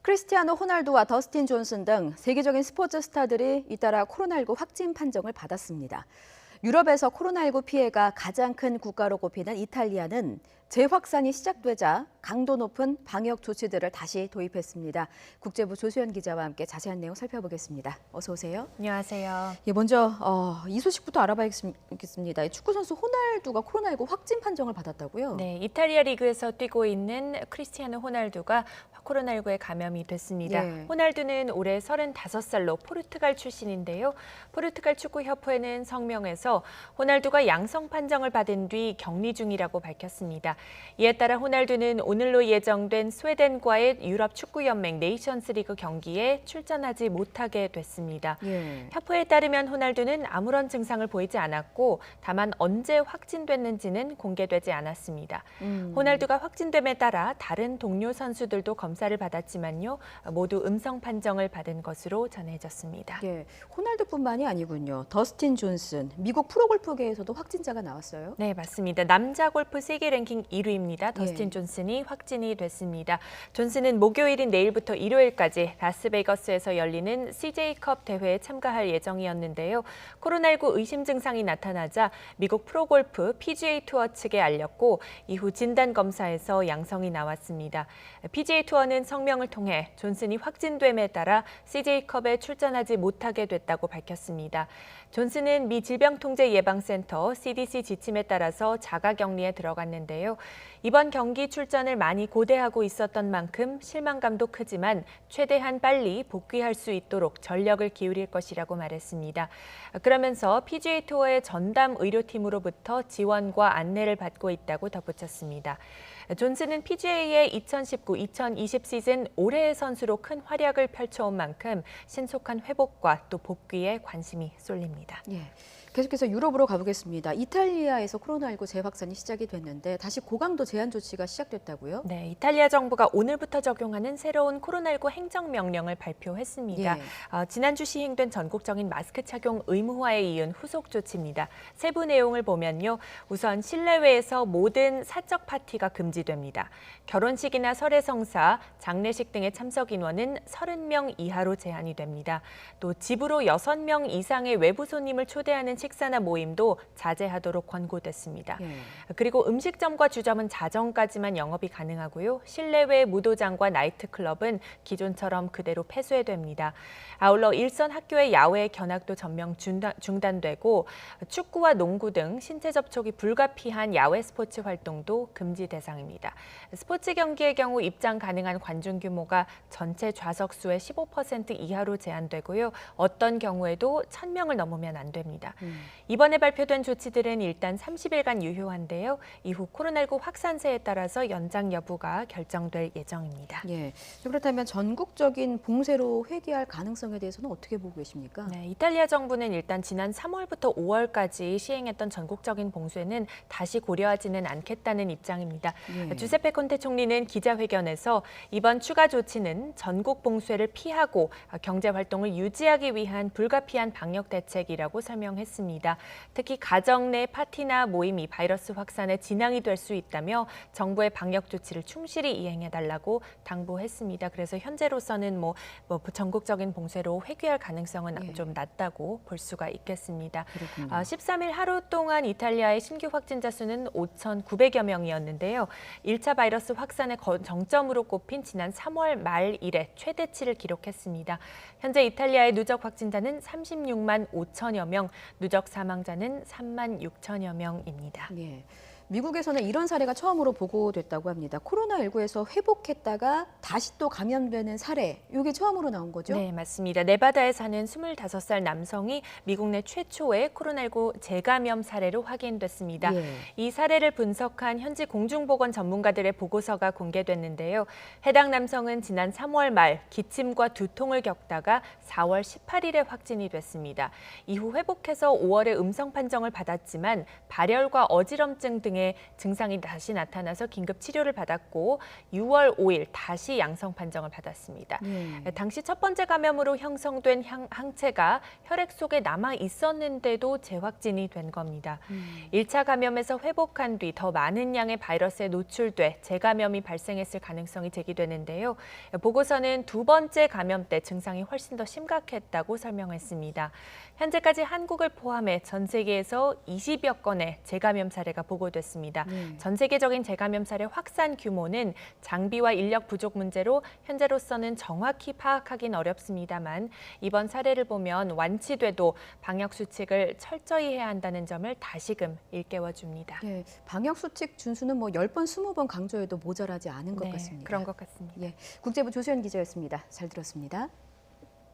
크리스티아노 호날두와 더스틴 존슨 등 세계적인 스포츠 스타들이 잇따라 코로나19 확진 판정을 받았습니다. 유럽에서 코로나19 피해가 가장 큰 국가로 꼽히는 이탈리아는 재확산이 시작되자 강도 높은 방역 조치들을 다시 도입했습니다. 국제부 조수연 기자와 함께 자세한 내용 살펴보겠습니다. 어서 오세요. 안녕하세요. 예, 먼저 이 소식부터 알아봐야겠습니다. 축구 선수 호날두가 코로나19 확진 판정을 받았다고요? 네, 이탈리아 리그에서 뛰고 있는 크리스티아노 호날두가 코로나19에 감염이 됐습니다. 예. 호날두는 올해 35살로 포르투갈 출신인데요. 포르투갈 축구협회는 성명에서 호날두가 양성 판정을 받은 뒤 격리 중이라고 밝혔습니다. 이에 따라 호날두는 오늘로 예정된 스웨덴과의 유럽 축구연맹 네이션스 리그 경기에 출전하지 못하게 됐습니다. 예. 협회에 따르면 호날두는 아무런 증상을 보이지 않았고 다만 언제 확진됐는지는 공개되지 않았습니다. 호날두가 확진됨에 따라 다른 동료 선수들도 검사를 받았지만요. 모두 음성 판정을 받은 것으로 전해졌습니다. 예, 호날두뿐만이 아니군요. 더스틴 존슨, 미국 프로골프계에서도 확진자가 나왔어요? 네, 맞습니다. 남자 골프 세계 랭킹 1위입니다. 더스틴 예. 존슨이 확진이 됐습니다. 존슨은 목요일인 내일부터 일요일까지 라스베이거스에서 열리는 CJ컵 대회에 참가할 예정이었는데요. 코로나19 의심 증상이 나타나자 미국 프로골프 PGA 투어 측에 알렸고 이후 진단 검사에서 양성이 나왔습니다. PGA 투어는 성명을 통해 존슨이 확진됨에 따라 CJ컵에 출전하지 못하게 됐다고 밝혔습니다. 존슨은 미 질병통제예방센터 CDC 지침에 따라서 자가격리에 들어갔는데요. 이번 경기 출전을 많이 고대하고 있었던 만큼 실망감도 크지만 최대한 빨리 복귀할 수 있도록 전력을 기울일 것이라고 말했습니다. 그러면서 PGA 투어의 전담 의료팀으로부터 지원과 안내를 받고 있다고 덧붙였습니다. 존슨은 PGA의 2019-2020 시즌 올해의 선수로 큰 활약을 펼쳐온 만큼 신속한 회복과 또 복귀에 관심이 쏠립니다. 예. 계속해서 유럽으로 가보겠습니다. 이탈리아에서 코로나19 재확산이 시작이 됐는데 다시 고강도 제한 조치가 시작됐다고요? 네, 이탈리아 정부가 오늘부터 적용하는 새로운 코로나19 행정명령을 발표했습니다. 예. 지난주 시행된 전국적인 마스크 착용 의무화에 이은 후속 조치입니다. 세부 내용을 보면요. 우선 실내외에서 모든 사적 파티가 금지됩니다. 결혼식이나 설의 성사, 장례식 등의 참석 인원은 30명 이하로 제한이 됩니다. 또 집으로 6명 이상의 외부 손님을 초대하는 식사나 모임도 자제하도록 권고됐습니다. 예. 그리고 음식점과 주점은 자정까지만 영업이 가능하고요. 실내외 무도장과 나이트클럽은 기존처럼 그대로 폐쇄됩니다. 아울러 일선 학교의 야외 견학도 전면 중단되고 축구와 농구 등 신체 접촉이 불가피한 야외 스포츠 활동도 금지 대상입니다. 스포츠 경기의 경우 입장 가능한 관중 규모가 전체 좌석 수의 15% 이하로 제한되고요. 어떤 경우에도 1,000명을 넘으면 안 됩니다. 이번에 발표된 조치들은 일단 30일간 유효한데요. 이후 코로나19 확산세에 따라서 연장 여부가 결정될 예정입니다. 예. 그렇다면 전국적인 봉쇄로 회귀할 가능성에 대해서는 어떻게 보고 계십니까? 네, 이탈리아 정부는 일단 지난 3월부터 5월까지 시행했던 전국적인 봉쇄는 다시 고려하지는 않겠다는 입장입니다. 예. 주세페 콘테 총리는 기자회견에서 이번 추가 조치는 전국 봉쇄를 피하고 경제 활동을 유지하기 위한 불가피한 방역 대책이라고 설명했습니다. 특히 가정 내 파티나 모임이 바이러스 확산의 진앙이 될 수 있다며 정부의 방역 조치를 충실히 이행해달라고 당부했습니다. 그래서 현재로서는 전국적인 봉쇄로 회귀할 가능성은 예. 좀 낮다고 볼 수가 있겠습니다. 그렇군요. 13일 하루 동안 이탈리아의 신규 확진자 수는 5,900여 명이었는데요. 1차 바이러스 확산의 정점으로 꼽힌 지난 3월 말 이래 최대치를 기록했습니다. 현재 이탈리아의 누적 확진자는 36만 5천여 명, 누적 사망자는 3만 6천여 명입니다. 예. 미국에서는 이런 사례가 처음으로 보고됐다고 합니다. 코로나19에서 회복했다가 다시 또 감염되는 사례, 이게 처음으로 나온 거죠? 네, 맞습니다. 네바다에 사는 25살 남성이 미국 내 최초의 코로나19 재감염 사례로 확인됐습니다. 예. 이 사례를 분석한 현지 공중보건 전문가들의 보고서가 공개됐는데요. 해당 남성은 지난 3월 말 기침과 두통을 겪다가 4월 18일에 확진이 됐습니다. 이후 회복해서 5월에 음성 판정을 받았지만 발열과 어지럼증 등의 등의 증상이 다시 나타나서 긴급 치료를 받았고 6월 5일 다시 양성 판정을 받았습니다. 당시 첫 번째 감염으로 형성된 항체가 혈액 속에 남아 있었는데도 재확진이 된 겁니다. 1차 감염에서 회복한 뒤 더 많은 양의 바이러스에 노출돼 재감염이 발생했을 가능성이 제기되는데요. 보고서는 두 번째 감염 때 증상이 훨씬 더 심각했다고 설명했습니다. 현재까지 한국을 포함해 전 세계에서 20여 건의 재감염 사례가 보고됐습니다. 전 세계적인 재감염 사례 확산 규모는 장비와 인력 부족 문제로 현재로서는 정확히 파악하긴 어렵습니다만 이번 사례를 보면 완치돼도 방역 수칙을 철저히 해야 한다는 점을 다시금 일깨워줍니다. 네, 방역 수칙 준수는 뭐 10번, 20번 강조해도 모자라지 않은 것 네, 같습니다. 그런 것 같습니다. 국제부 조수연 기자였습니다. 잘 들었습니다.